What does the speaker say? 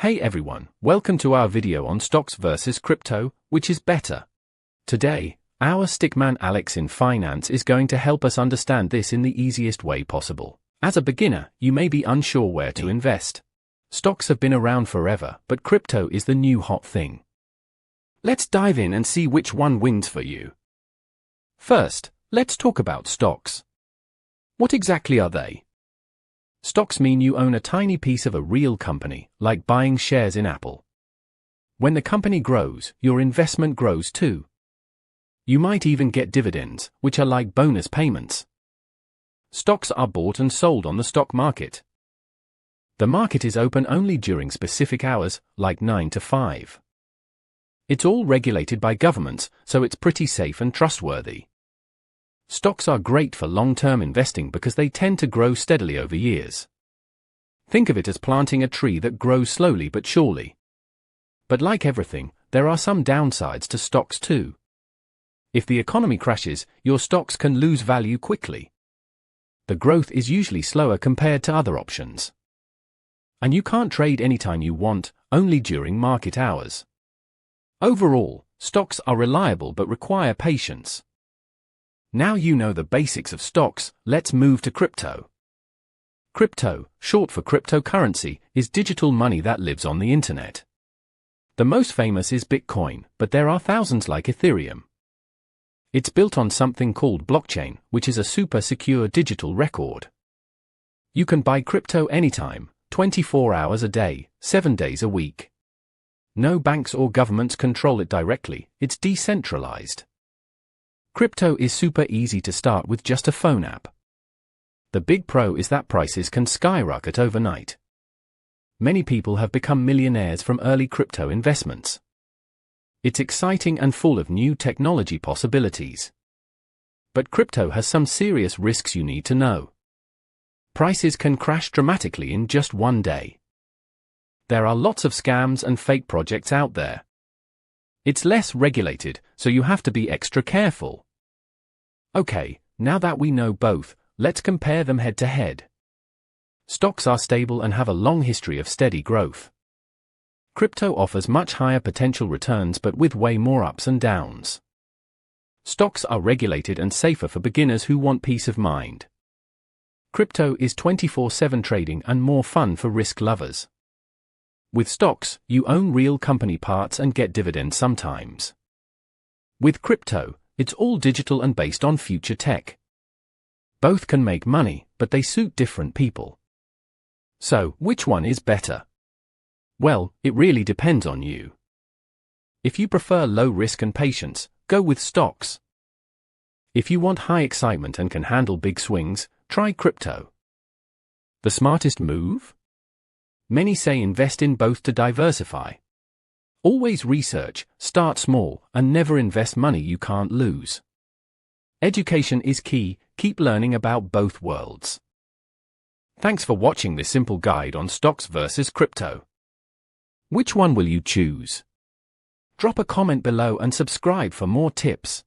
Hey everyone, welcome to our video on stocks versus crypto, which is better. Today, our stickman Alex in finance is going to help us understand this in the easiest way possible. As a beginner, you may be unsure where to invest. Stocks have been around forever, but crypto is the new hot thing. Let's dive in and see which one wins for you. First, let's talk about stocks. What exactly are they? Stocks mean you own a tiny piece of a real company, like buying shares in Apple. When the company grows, your investment grows too. You might even get dividends, which are like bonus payments. Stocks are bought and sold on the stock market. The market is open only during specific hours, like 9 to 5. It's all regulated by governments, so it's pretty safe and trustworthy. Stocks are great for long-term investing because they tend to grow steadily over years. Think of it as planting a tree that grows slowly but surely. But like everything, there are some downsides to stocks too. If the economy crashes, your stocks can lose value quickly. The growth is usually slower compared to other options. And you can't trade anytime you want, only during market hours. Overall, stocks are reliable but require patience. Now you know the basics of stocks, let's move to crypto. Crypto, short for cryptocurrency, is digital money that lives on the internet. The most famous is Bitcoin, but there are thousands like Ethereum. It's built on something called blockchain, which is a super secure digital record. You can buy crypto anytime, 24 hours a day, 7 days a week. No banks or governments control it directly, it's decentralized. Crypto is super easy to start with just a phone app. The big pro is that prices can skyrocket overnight. Many people have become millionaires from early crypto investments. It's exciting and full of new technology possibilities. But crypto has some serious risks you need to know. Prices can crash dramatically in just one day. There are lots of scams and fake projects out there. It's less regulated, so you have to be extra careful. Okay, now that we know both, let's compare them head to head. Stocks are stable and have a long history of steady growth. Crypto offers much higher potential returns but with way more ups and downs. Stocks are regulated and safer for beginners who want peace of mind. Crypto is 24/7 trading and more fun for risk lovers. With stocks, you own real company parts and get dividends sometimes. With crypto, it's all digital and based on future tech. Both can make money, but they suit different people. So, which one is better? Well, it really depends on you. If you prefer low risk and patience, go with stocks. If you want high excitement and can handle big swings, try crypto. The smartest move? Many say invest in both to diversify. Always research, start small, and never invest money you can't lose. Education is key, keep learning about both worlds. Thanks for watching this simple guide on stocks versus crypto. Which one will you choose? Drop a comment below and subscribe for more tips.